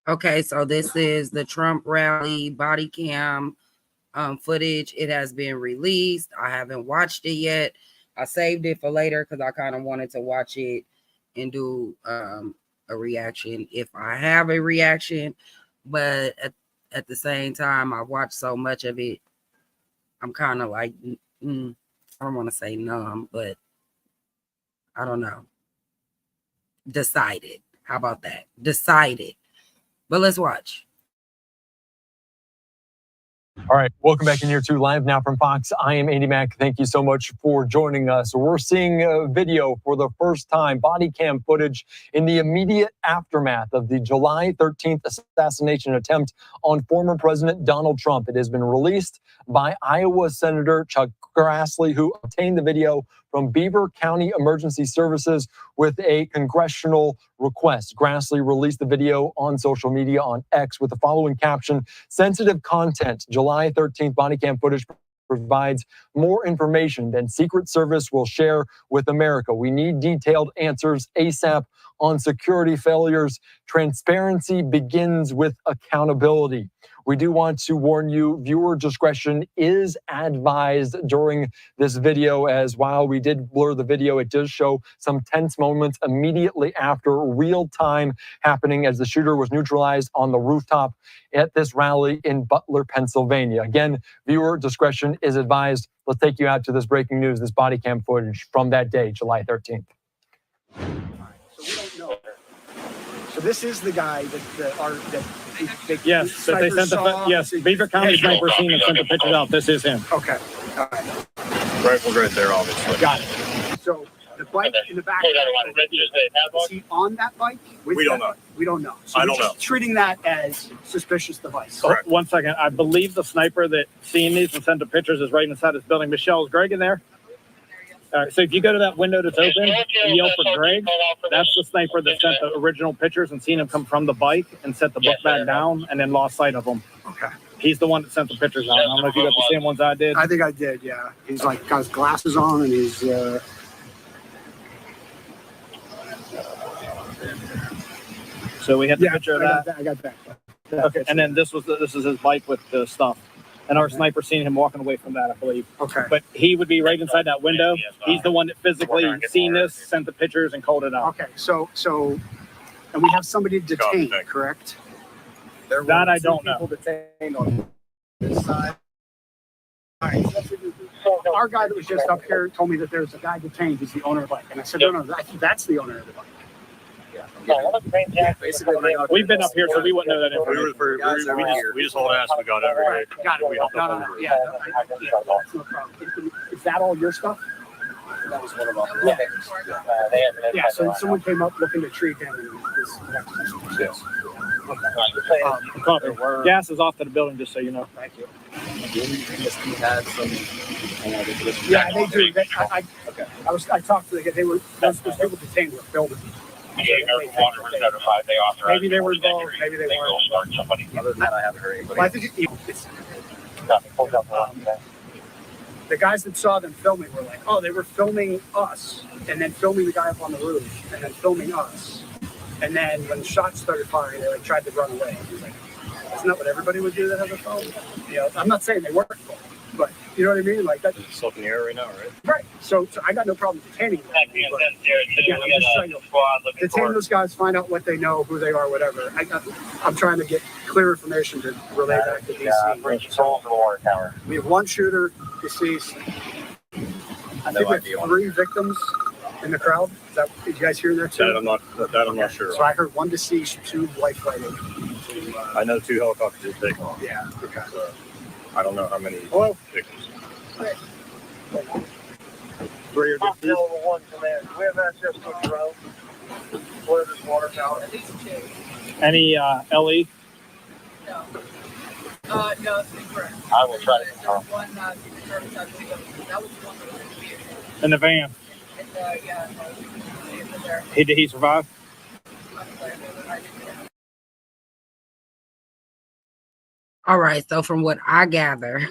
Okay, so this is the Trump rally body cam footage. It has been released. I haven't watched it yet. I saved it for later because I kind of wanted to watch it and do a reaction if I have a reaction. But at the same time, I watched so much of it, I'm kind of like, I don't want to say numb, but I don't know. Decided. How about that? Decided. But let's watch. All right, welcome back in here to Live Now from Fox. I am Andy Mack. Thank you so much for joining us. We're seeing a video for the first time, body cam footage in the immediate aftermath of the July 13th assassination attempt on former President Donald Trump. It has been released by Iowa Senator Chuck Grassley, who obtained the video from Beaver County Emergency Services with a congressional request. Grassley released the video on social media on X with the following caption: "Sensitive content. July 13th body cam footage provides more information than Secret Service will share with America. We need detailed answers ASAP on security failures. Transparency begins with accountability." We do want to warn you, viewer discretion is advised during this video, as while we did blur the video, it does show some tense moments immediately after, real time happening as the shooter was neutralized on the rooftop at this rally in Butler, Pennsylvania. Again, viewer discretion is advised. Let's take you out to this breaking news, this body cam footage from that day, July 13th. So we don't know. So this is the guy yes, that they sent yes, Beaver County sniper scene and sent the pictures out. This is him. Okay. All right. Rifle right there, obviously. Got it. So the bike in the back. Is he on that bike? We don't know. We don't know. So I don't know. Treating that as suspicious device. Oh, 1 second. I believe the sniper that seen these and sent the pictures is right inside this building. Michelle, is Greg in there? All right, so if you go to that window that's open and yell for Greg, that's the sniper that sent the original pictures and seen him come from the bike and set the book back down and then lost sight of him. Okay. He's the one that sent the pictures out. I don't know if you got the same ones I did. I think I did, yeah. He's like got his glasses on and he's So we had the picture of that. I got that. Okay, and then this is his bike with the stuff. And our sniper seen him walking away from that, I believe. Okay. But he would be right inside that window. He's the one that physically seen this, sent the pictures, and called it out. Okay, so, and we have somebody detained, correct? That I don't know. Detained on this side. All right. Our guy that was just up here told me that there's a guy detained. He's the owner of the bike. And I said, no, that's the owner of the bike. Yeah, basically, we've been up here, so we wouldn't know that information. We just hold ass. We got every day. Got it. We helped No, yeah, that's no problem. Is that all your stuff? That was one of our Yeah, so someone came up looking to treat him. And Yes. Copy. Gas is off to the building, just so you know. Thank you. Yeah, they do. I talked to them. They were those people detained were building. Maybe they were involved. Maybe they weren't. Other than that, I haven't heard anybody. Well, I think the guys that saw them filming were like, oh, they were filming us, and then filming the guy up on the roof, and then filming us, and then when the shots started firing, they like tried to run away. He's like, isn't that what everybody would do that has a phone? You know, I'm not saying they weren't, but you know what I mean? Like that. It's up in the air right now, right? Right. So I got no problem detaining them. But again, I'm just trying to detain those guys, find out what they know, who they are, whatever. I'm trying to get clear information to relay back to DC. We have one shooter deceased. I think we have 3 victims in the crowd. Is that, did you guys hear there too? That I'm not sure. So I heard 1 deceased, 2 life fighting. I know 2 helicopters did take off. Yeah. Okay. So, I don't know how many victims. Where you're one command. We have access to a drone. Where this water tower. Any LE? No. No, that's incorrect. I will try to confirm. One Secret Service, I believe that was the one that was in the vehicle. In the van. And yeah, he was there. Did he survive? All right, so from what I gather,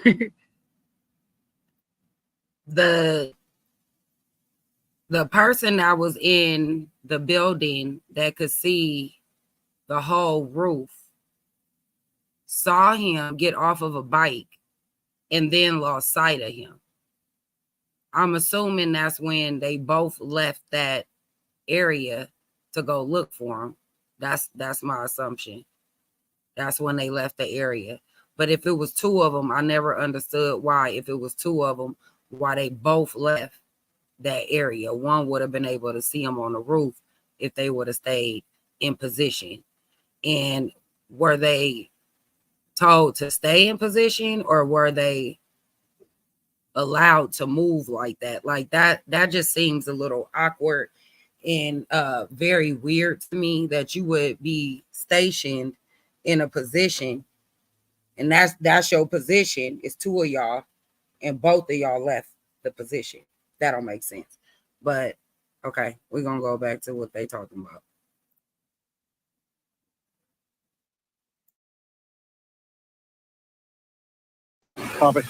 the person that was in the building that could see the whole roof saw him get off of a bike and then lost sight of him. I'm assuming that's when they both left that area to go look for him. That's my assumption. That's when they left the area. But if it was two of them, I never understood why, if it was two of them, why they both left that area. One would have been able to see him on the roof if they would have stayed in position. And were they told to stay in position, or were they allowed to move like that? Like that just seems a little awkward and very weird to me, that you would be stationed in a position and that's your position. It's two of y'all and both of y'all left the position. That don't make sense. But okay, we're gonna go back to what they talking about. Copy.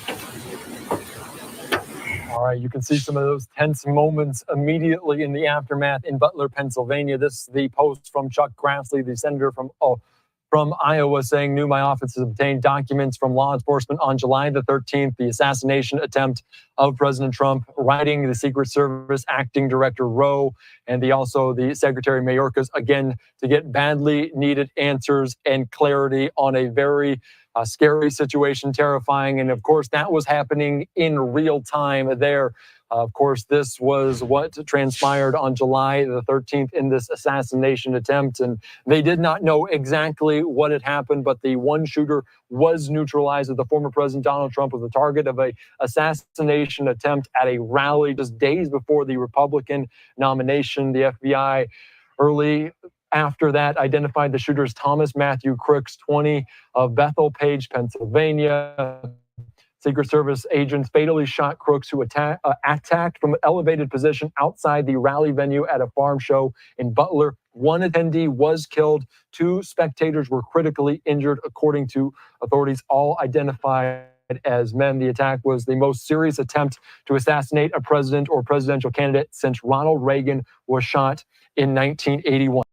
All right, you can see some of those tense moments immediately in the aftermath in Butler, Pennsylvania. This is the post from Chuck Grassley, the senator from Iowa, saying, "Knew my office has obtained documents from law enforcement on July the 13th, the assassination attempt of President Trump, writing the Secret Service acting director Rowe and the Secretary Mayorkas, again, to get badly needed answers and clarity on a very scary situation, terrifying." And of course, that was happening in real time there. Of course, this was what transpired on July the 13th in this assassination attempt. And they did not know exactly what had happened, but the one shooter was neutralized. The former President Donald Trump was the target of an assassination attempt at a rally just days before the Republican nomination. The FBI early after that identified the shooter as Thomas Matthew Crooks, 20, of Bethel-Page, Pennsylvania. Secret Service agents fatally shot Crooks, who attacked from an elevated position outside the rally venue at a farm show in Butler. One attendee was killed. Two spectators were critically injured, according to authorities, all identified as men. The attack was the most serious attempt to assassinate a president or presidential candidate since Ronald Reagan was shot in 1981.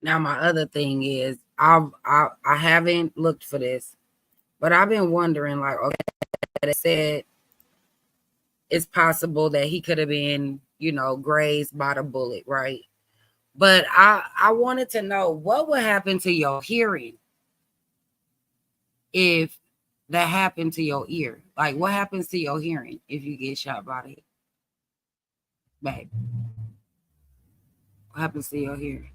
Now my other thing is, I haven't looked for this, but I've been wondering, like, okay, they said it's possible that he could have been, grazed by the bullet, right? But I wanted to know what would happen to your hearing if that happened to your ear. Like, what happens to your hearing if you get shot by the back? What happens to your hearing?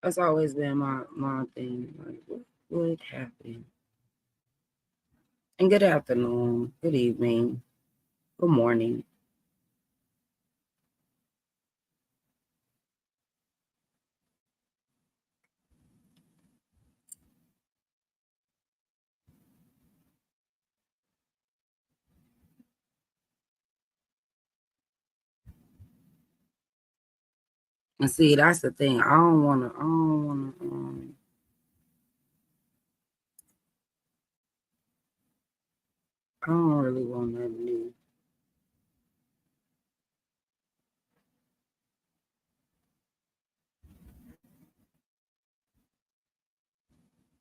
That's always been my thing. Like, what would happen? And good afternoon, good evening, good morning. And see, that's the thing. I don't wanna I don't really want nothing new.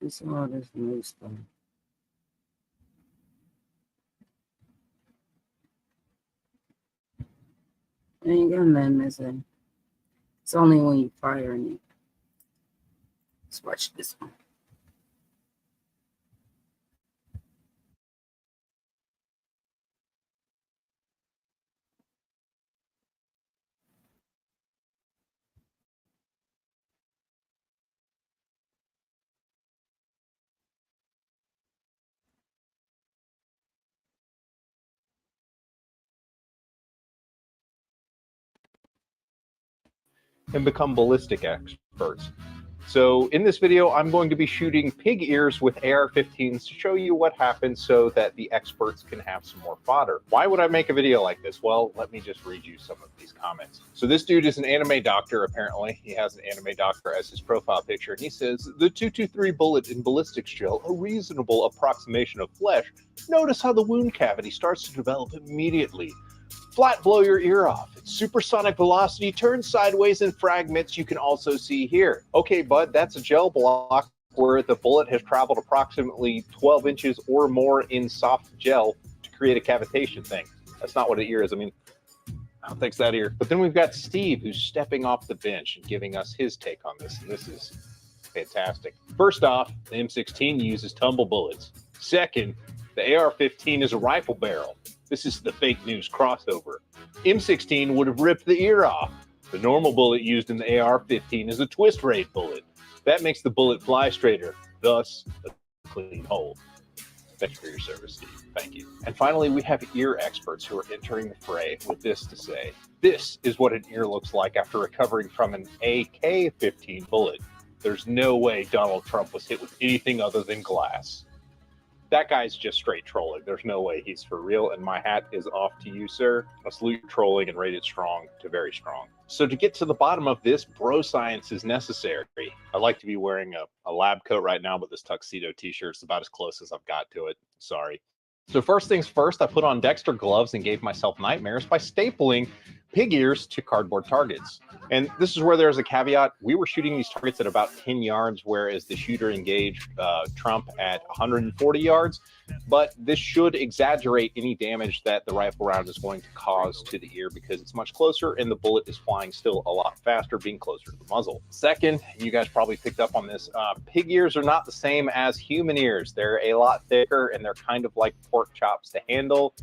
It's all this new stuff. I ain't got nothing missing. It's only when you firing it. Let's watch this one. And become ballistic experts. So in this video, I'm going to be shooting pig ears with AR-15s to show you what happens so that the experts can have some more fodder. Why would I make a video like this? Well, let me just read you some of these comments. So this dude is an anime doctor, apparently. He has an anime doctor as his profile picture, and he says, the 223 bullet in ballistics gel, a reasonable approximation of flesh. Notice how the wound cavity starts to develop immediately. Flat blow your ear off. Its supersonic velocity turns sideways in fragments you can also see here. Okay, bud, that's a gel block where the bullet has traveled approximately 12 inches or more in soft gel to create a cavitation thing. That's not what an ear is. I mean, I'll fix that ear. But then we've got Steve, who's stepping off the bench and giving us his take on this, and this is fantastic. First off, the M16 uses tumble bullets. Second, the AR-15 is a rifle barrel. This is the fake news crossover. M16 would have ripped the ear off. The normal bullet used in the AR-15 is a twist rate bullet. That makes the bullet fly straighter, thus a clean hole. Thank you for your service, Steve. Thank you. And finally, we have ear experts who are entering the fray with this to say. This is what an ear looks like after recovering from an AK-15 bullet. There's no way Donald Trump was hit with anything other than glass. That guy's just straight trolling. There's no way he's for real, and my hat is off to you, sir. I salute your trolling and rate it strong to very strong. So to get to the bottom of this, bro science is necessary. I like to be wearing a lab coat right now, but this tuxedo t-shirt is about as close as I've got to it. Sorry. So first things first, I put on Dexter gloves and gave myself nightmares by stapling pig ears to cardboard targets. And this is where there's a caveat. We were shooting these targets at about 10 yards, whereas the shooter engaged Trump at 140 yards. But this should exaggerate any damage that the rifle round is going to cause to the ear because it's much closer and the bullet is flying still a lot faster, being closer to the muzzle. Second, you guys probably picked up on this, pig ears are not the same as human ears. They're a lot thicker and they're kind of like pork chops to handle.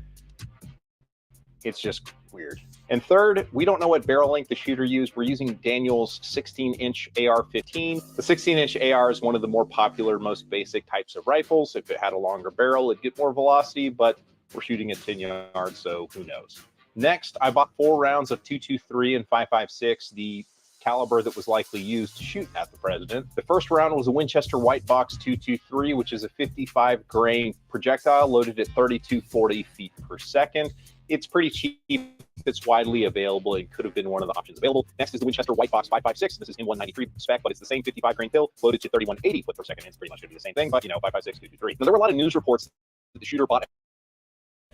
It's just weird. And third, we don't know what barrel length the shooter used. We're using Daniel's 16-inch AR-15. The 16-inch AR is one of the more popular, most basic types of rifles. If it had a longer barrel, it'd get more velocity, but we're shooting at 10 yards, so who knows. Next, I bought 4 rounds of .223 and .556, the caliber that was likely used to shoot at the president. The first round was a Winchester White Box .223, which is a 55 grain projectile loaded at 3240 feet per second. It's pretty cheap. It's widely available. It could have been one of the options available. Next is the Winchester White Box 556. This is M193 spec, but it's the same 55 grain pill loaded to 3180 foot per second. It's pretty much going to be the same thing, but 556, 223. Now, there were a lot of news reports that the shooter bought a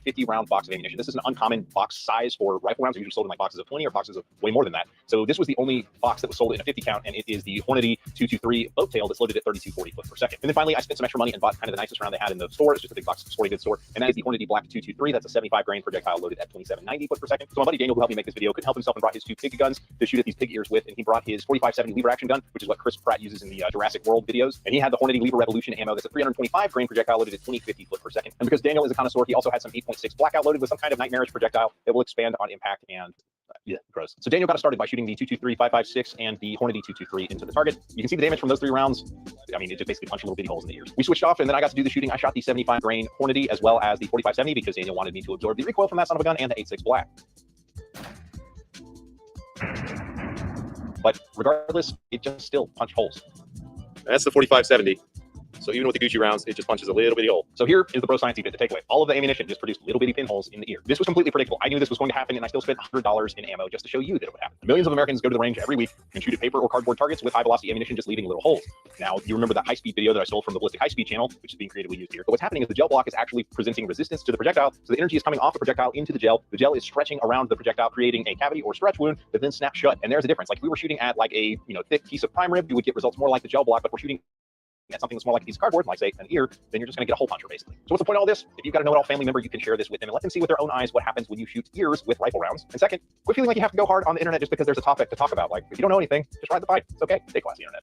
50-round box of ammunition. This is an uncommon box size for rifle rounds. They're usually sold in like boxes of 20 or boxes of way more than that. So this was the only box that was sold in a 50 count, and it is the Hornady 223 boat tail that's loaded at 3240 foot per second. And then finally, I spent some extra money and bought kind of the nicest round they had in the store. It's just a big box sporting goods store, and that is the Hornady Black 223. That's a 75 grain projectile loaded at 2790 foot per second. So my buddy Daniel, who helped me make this video, couldn't help himself and brought his 2 pig guns to shoot at these pig ears with, and he brought his 4570 lever action gun, which is what Chris Pratt uses in the Jurassic World videos, and he had the Hornady Lever Revolution ammo that's a 325 grain projectile loaded at 2050 foot per second. And because Daniel is a connoisseur, he also had some 8.6 blackout loaded with some kind of nightmarish projectile that will expand on impact and yeah, gross. So Daniel got us started by shooting the 223, 556, and the Hornady 223 into the target. You can see the damage from those 3 rounds. I mean, it just basically punched little bitty holes in the ears. We switched off, and then I got to do the shooting. I shot the 75 grain Hornady as well as the 4570 because Daniel wanted me to absorb the recoil from that son of a gun and the 8.6 black. But regardless, it just still punched holes. That's the 4570. So even with the Gucci rounds, it just punches a little bitty hole. So here is the bro science bit, the takeaway. All of the ammunition just produced little bitty pinholes in the ear. This was completely predictable. I knew this was going to happen, and I still spent $100 in ammo just to show you that it would happen. Millions of Americans go to the range every week and shoot at paper or cardboard targets with high velocity ammunition, just leaving little holes. Now, you remember that high-speed video that I stole from the Ballistic High Speed channel, which is being creatively used here. But what's happening is the gel block is actually presenting resistance to the projectile, so the energy is coming off the projectile into the gel. The gel is stretching around the projectile, creating a cavity or stretch wound that then snaps shut. And there's a difference. Like if we were shooting at like a thick piece of prime rib, you would get results more like the gel block, but we're shooting at something that's more like a piece of cardboard, like say an ear, then you're just going to get a hole puncher basically. So what's the point of all this? If you've got a know-it-all family member, you can share this with them and let them see with their own eyes what happens when you shoot ears with rifle rounds. And second, quit feeling like you have to go hard on the internet just because there's a topic to talk about. Like if you don't know anything, just ride the fight. It's okay. Stay classy, internet.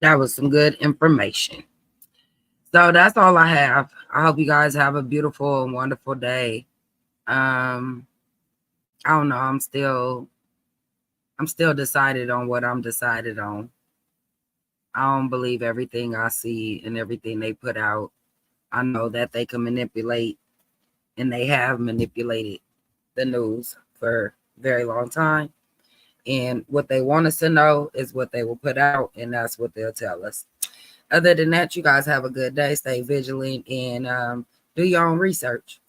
That was some good information. So that's all I have. I hope you guys have a beautiful and wonderful day. I don't know. I'm still decided on what I'm decided on. I don't believe everything I see and everything they put out. I know that they can manipulate, and they have manipulated the news for very long time. And what they want us to know is what they will put out, and that's what they'll tell us. Other than that, you guys have a good day. Stay vigilant and do your own research.